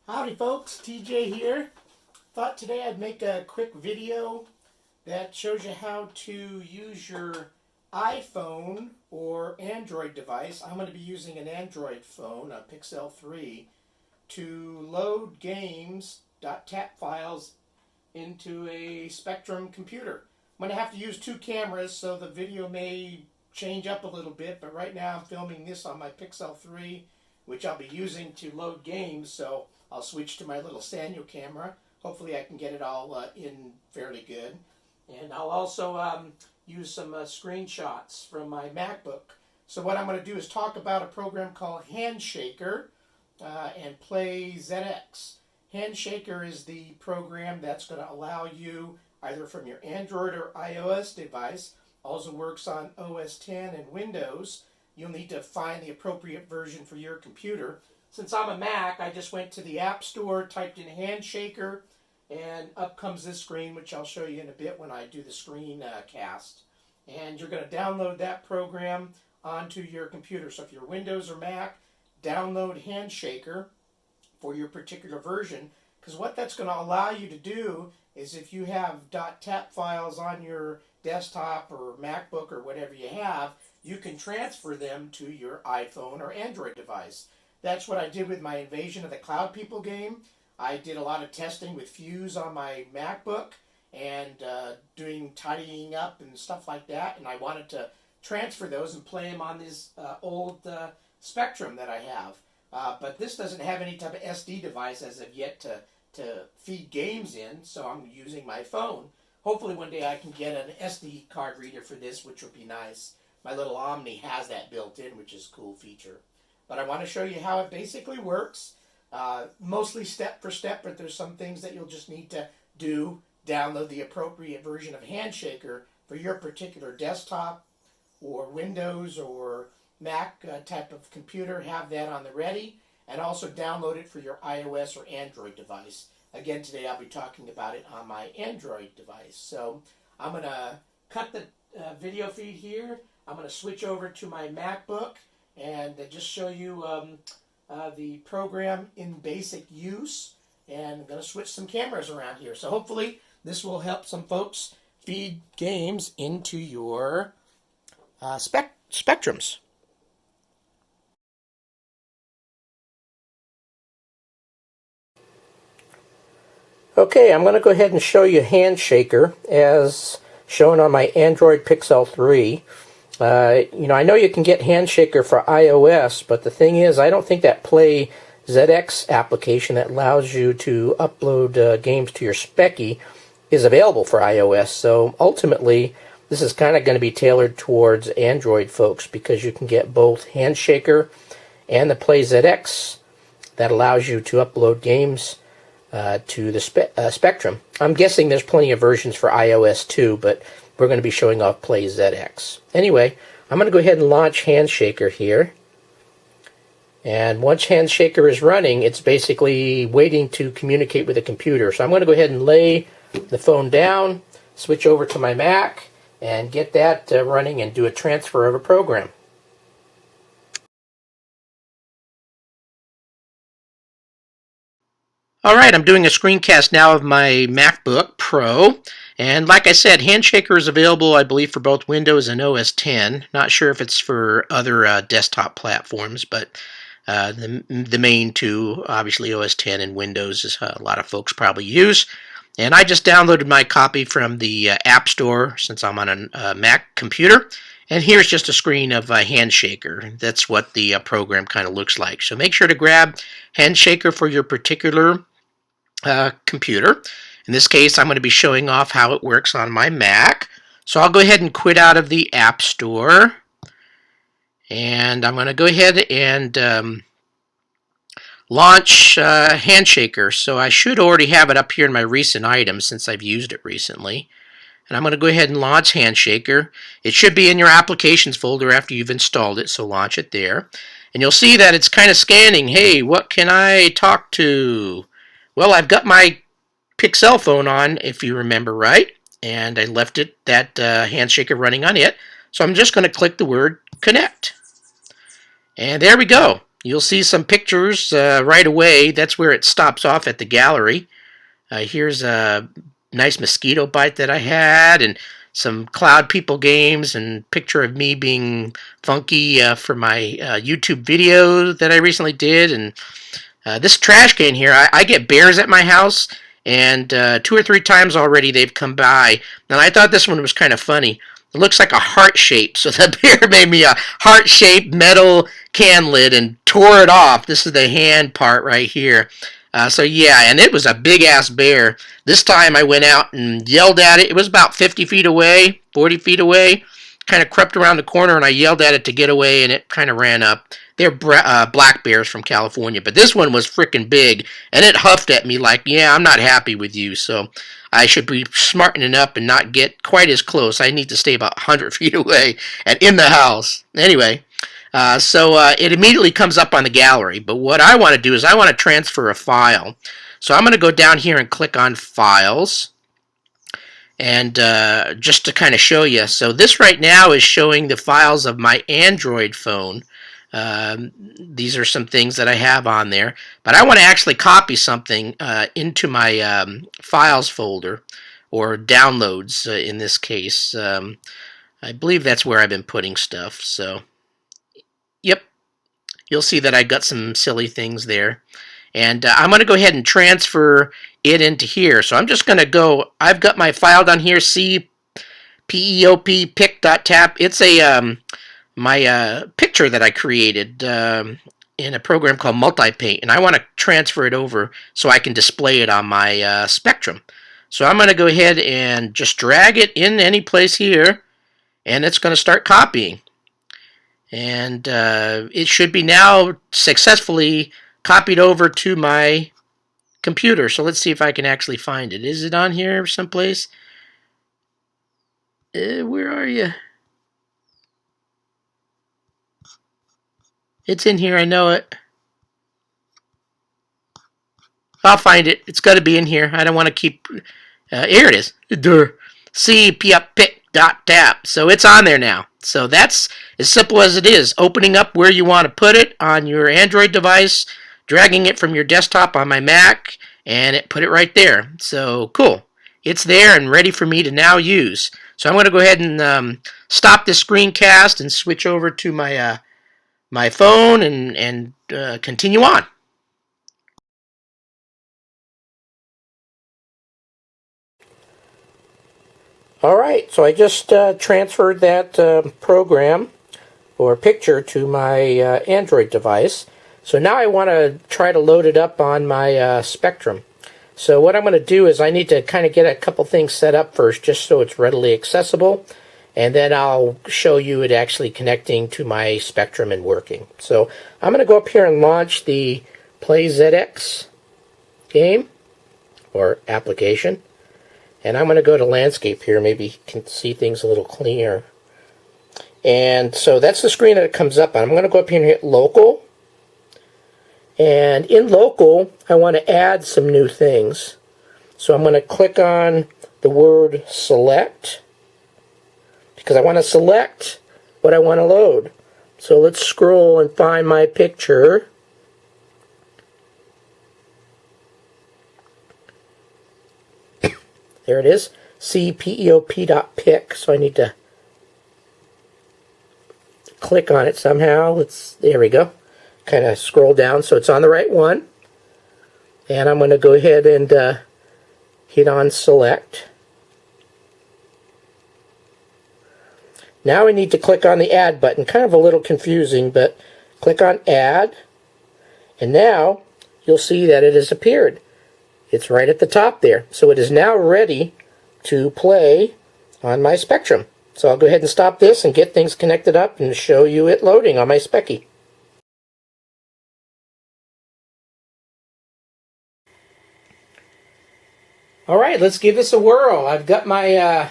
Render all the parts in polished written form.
Howdy folks, TJ here. Thought today I'd make a quick video that shows you how to use your iPhone or Android device. I'm going to be using an Android phone, a Pixel 3, to load games, .tap files into a Spectrum computer. I'm going to have to use two cameras, so the video may change up a little bit, but right now I'm filming this on my Pixel 3, which I'll be using to load games, so I'll switch to my little Sanyo camera. Hopefully I can get it all in fairly good. And I'll also use some screenshots from my MacBook. So what I'm going to do is talk about a program called Handshaker and PlayZX. Handshaker is the program that's going to allow you, either from your Android or iOS device, also works on OS 10 and Windows. You'll need to find the appropriate version for your computer. Since I'm a Mac, I just went to the App Store, typed in Handshaker, and up comes this screen, which I'll show you in a bit when I do the screen cast. And you're going to download that program onto your computer. So if you're Windows or Mac, download Handshaker for your particular version, because what that's going to allow you to do is if you have .tap files on your desktop or MacBook or whatever you have, you can transfer them to your iPhone or Android device. That's what I did with my Invasion of the Cloud People game. I did a lot of testing with Fuse on my MacBook and doing tidying up and stuff like that, and I wanted to transfer those and play them on this old Spectrum that I have. But this doesn't have any type of SD device as of yet to feed games in, so I'm using my phone. Hopefully one day I can get an SD card reader for this, which would be nice. My little Omni has that built in, which is a cool feature. But I want to show you how it basically works, mostly step for step, but there's some things that you'll just need to do. Download the appropriate version of Handshaker for your particular desktop or Windows or Mac type of computer. Have that on the ready, and also download it for your iOS or Android device. Again, today I'll be talking about it on my Android device. So I'm going to cut the video feed here. I'm going to switch over to my MacBook and just show you the program in basic use. And I'm going to switch some cameras around here. So hopefully this will help some folks feed games into your Spectrums. Okay, I'm going to go ahead and show you Handshaker as shown on my Android Pixel 3. I know you can get Handshaker for iOS, but the thing is, I don't think that PlayZX application that allows you to upload games to your Speccy is available for iOS. So ultimately, this is kind of going to be tailored towards Android folks, because you can get both Handshaker and the PlayZX that allows you to upload games to the Spectrum. I'm guessing there's plenty of versions for iOS too, but we're going to be showing off PlayZX. Anyway, I'm going to go ahead and launch Handshaker here. And once Handshaker is running, it's basically waiting to communicate with the computer. So I'm going to go ahead and lay the phone down, switch over to my Mac, and get that running and do a transfer of a program. Alright, I'm doing a screencast now of my MacBook Pro, and like I said, Handshaker is available, I believe, for both Windows and OS 10. Not sure if it's for other desktop platforms, but the main two, obviously OS 10 and Windows, is a lot of folks probably use. And I just downloaded my copy from the App Store since I'm on a Mac computer. And here's just a screen of Handshaker. That's what the program kind of looks like. So make sure to grab Handshaker for your particular computer. In this case, I'm going to be showing off how it works on my Mac. So I'll go ahead and quit out of the App Store. And I'm going to go ahead and launch Handshaker. So I should already have it up here in my recent items since I've used it recently. And I'm going to go ahead and launch Handshaker. It should be in your applications folder after you've installed it, so launch it there. And you'll see that it's kind of scanning. Hey, what can I talk to? Well, I've got my Pixel phone on, if you remember right, and I left that Handshaker running on it. So I'm just going to click the word connect. And there we go. you'll see some pictures right away. That's where it stops off at the gallery. Here's a nice mosquito bite that I had, and some Cloud People games, and picture of me being funky for my YouTube video that I recently did. And this trash can here, I get bears at my house, and 2 or 3 times already they've come by. And I thought this one was kind of funny. It looks like a heart shape, so the bear made me a heart-shaped metal can lid and tore it off. This is the hand part right here. So yeah, and it was a big-ass bear. This time I went out and yelled at it. It was about 50 feet away, 40 feet away. Kind of crept around the corner, and I yelled at it to get away, and it kind of ran up. They're black bears from California, but this one was freaking big, and it huffed at me like, yeah, I'm not happy with you, so I should be smartening up and not get quite as close. I need to stay about 100 feet away and in the house. Anyway, so it immediately comes up on the gallery, but what I want to do is I want to transfer a file. So I'm going to go down here and click on Files. And just to kind of show you, so this right now is showing the files of my Android phone. These are some things that I have on there, but I want to actually copy something into my files folder, or downloads in this case. I believe that's where I've been putting stuff. So, yep, you'll see that I got some silly things there. And I'm going to go ahead and transfer it into here. So I'm just going to go, I've got my file down here, cpeop pic.tap. It's a my picture that I created in a program called Multipaint, and I want to transfer it over so I can display it on my Spectrum. So I'm going to go ahead and just drag it in any place here, and it's going to start copying. And it should be now successfully copied over to my computer. So let's see if I can actually find it. Is it on here someplace? Where are you? It's in here, I know it. I'll find it. It's got to be in here. I don't want to keep... here it is. cpeop.tap. So it's on there now. So that's as simple as it is. Opening up where you want to put it on your Android device, dragging it from your desktop on my Mac, and it put it right there. So cool. It's there and ready for me to now use. So I'm going to go ahead and stop this screencast and switch over to my my phone and continue on. Alright, so I just transferred that program or picture to my Android device. So now I want to try to load it up on my Spectrum. So what I'm going to do is I need to kind of get a couple things set up first just so it's readily accessible. And then I'll show you it actually connecting to my Spectrum and working. So I'm going to go up here and launch the PlayZX game or application. And I'm going to go to landscape here. Maybe you can see things a little cleaner. And so that's the screen that it comes up on. I'm going to go up here and hit local. And in local, I want to add some new things. So I'm going to click on the word select, because I want to select what I want to load. So let's scroll and find my picture. There it is, cpeop.pic. So I need to click on it somehow. There we go. Kind of scroll down so it's on the right one. And I'm going to go ahead and hit on select. Now I need to click on the add button. Kind of a little confusing, but click on add. And now you'll see that it has appeared. It's right at the top there. So it is now ready to play on my Spectrum. So I'll go ahead and stop this and get things connected up and show you it loading on my Speccy. Alright, let's give this a whirl. I've got my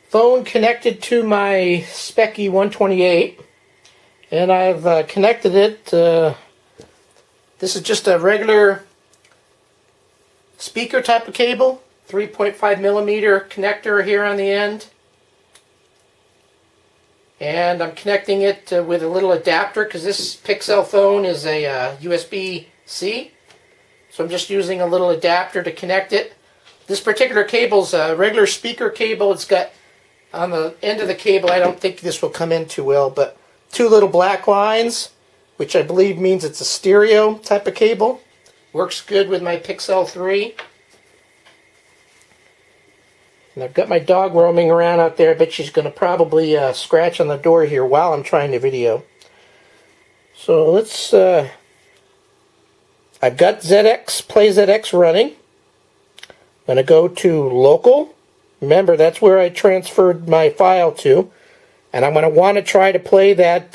phone connected to my Speccy 128, and I've connected it. This is just a regular speaker type of cable, 3.5 millimeter connector here on the end. and I'm connecting it with a little adapter because this Pixel phone is a USB-C. So I'm just using a little adapter to connect it. This particular cable's a regular speaker cable. It's got on the end of the cable, I don't think this will come in too well, but two little black lines, which I believe means it's a stereo type of cable. Works good with my Pixel 3. And I've got my dog roaming around out there. I bet she's going to probably scratch on the door here while I'm trying the video. So let's... I've got PlayZX running. I'm going to go to local. Remember, that's where I transferred my file to. And I'm going to want to try to play that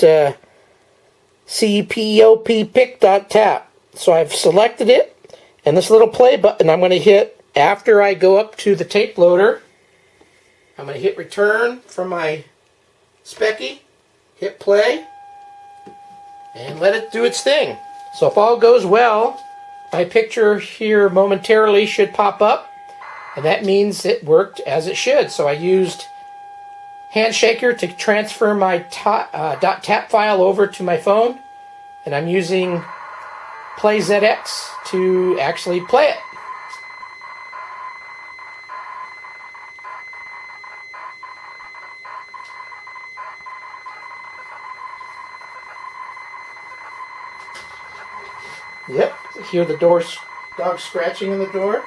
CPOP pick.tap. So I've selected it. And this little play button I'm going to hit after I go up to the tape loader. I'm going to hit return from my Speccy. Hit play. And let it do its thing. So if all goes well, my picture here momentarily should pop up. And that means it worked as it should. So I used Handshaker to transfer my .tap file over to my phone. And I'm using PlayZX to actually play it. Yep, hear the dog scratching in the door.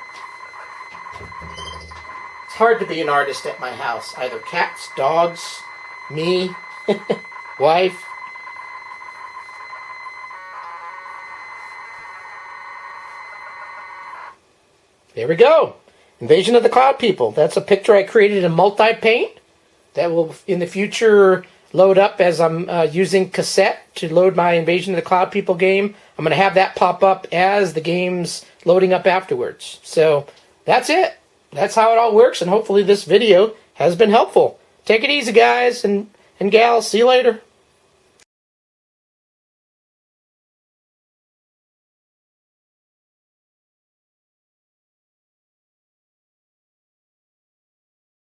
It's hard to be an artist at my house. Either cats, dogs, me, wife. There we go. Invasion of the Cloud People. That's a picture I created in multi-paint that will in the future load up as I'm using cassette to load my Invasion of the Cloud People game. I'm going to have that pop up as the game's loading up afterwards. So that's it. That's how it all works, and hopefully this video has been helpful. Take it easy, guys and gals. See you later.